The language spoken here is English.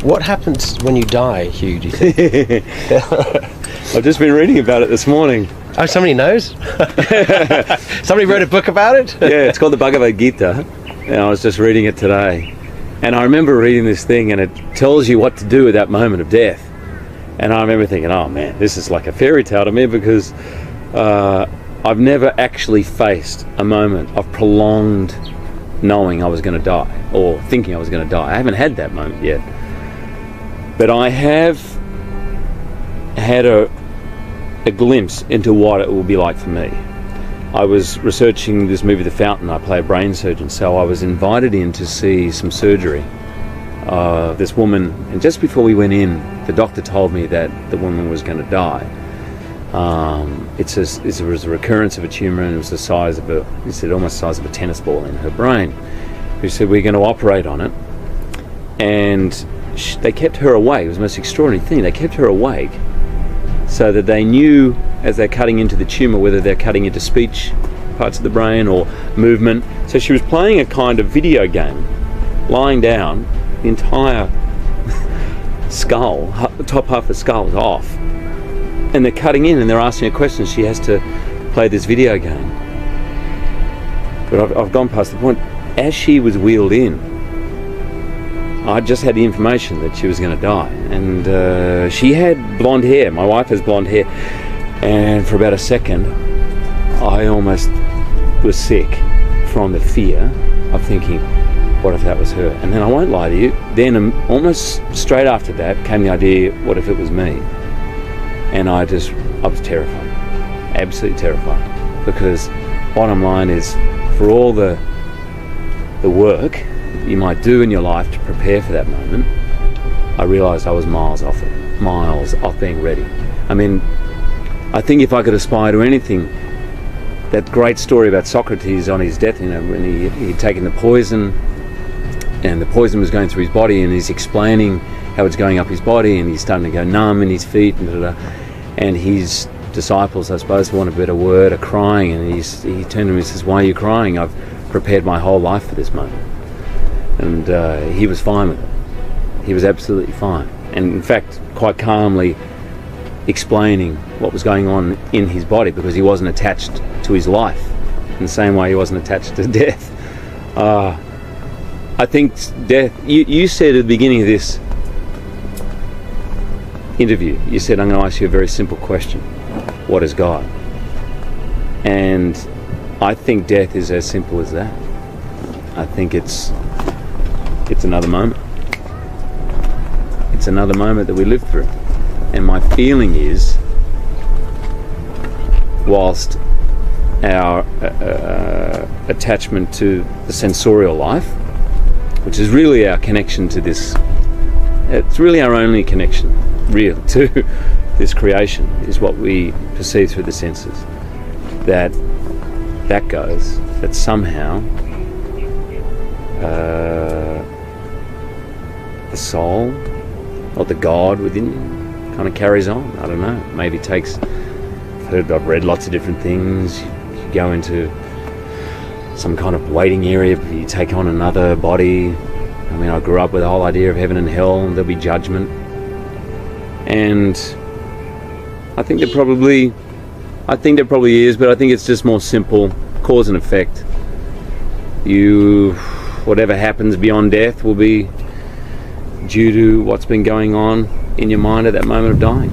What happens when you die, Hugh, do you think? I've just been reading about it this morning. Oh, somebody knows? Somebody wrote a book about it? Yeah, it's called the Bhagavad Gita, and I was just reading it today. And I remember reading this thing, and it tells you what to do at that moment of death. And I remember thinking, oh man, this is like a fairy tale to me, because I've never actually faced a moment of prolonged knowing I was going to die, or thinking I was going to die. I haven't had that moment yet. But I have had a glimpse into what it will be like for me. I was researching this movie The Fountain. I play a brain surgeon, so I was invited in to see some surgery. This woman, and just before we went in, the doctor told me that the woman was going to die. It was a recurrence of a tumour, and it was the size of he said almost the size of a tennis ball in her brain. He said, we're going to operate on it. And they kept her awake. It was the most extraordinary thing. They kept her awake so that they knew, as they're cutting into the tumour, whether they're cutting into speech parts of the brain or movement. So she was playing a kind of video game, lying down, the entire skull, the top half of the skull is off. And they're cutting in and they're asking her questions. She has to play this video game. But I've gone past the point. As she was wheeled in, I just had the information that she was going to die. And she had blonde hair. My wife has blonde hair. And for about a second, I almost was sick from the fear of thinking, what if that was her? And then I won't lie to you, then almost straight after that came the idea, what if it was me? And I was terrified, absolutely terrified. Because bottom line is, for all the work you might do in your life to prepare for that moment, I realised I was miles off it, miles off being ready. I mean, I think if I could aspire to anything, that great story about Socrates on his death, you know, when he'd taken the poison, and the poison was going through his body, and he's explaining how it's going up his body, and he's starting to go numb in his feet, and his disciples, I suppose, for want of a better word, are crying, and he turned to him and says, why are you crying? I've prepared my whole life for this moment. And he was fine with it. He was absolutely fine. And in fact, quite calmly explaining what was going on in his body, because he wasn't attached to his life in the same way he wasn't attached to death. I think death, you said at the beginning of this interview, you said, I'm going to ask you a very simple question. What is God? And I think death is as simple as that. I think it's another moment. It's another moment that we live through. And my feeling is, whilst our attachment to the sensorial life, which is really our connection to this, it's really our only connection, real, to this creation, is what we perceive through the senses, that goes, that somehow the soul, or the God within you, kind of carries on. I don't know, maybe takes, I've read lots of different things. You go into some kind of waiting area, you take on another body. I mean, I grew up with the whole idea of heaven and hell, and there'll be judgment. And I think there probably is, but I think it's just more simple, cause and effect. Whatever happens beyond death will be due to what's been going on in your mind at that moment of dying.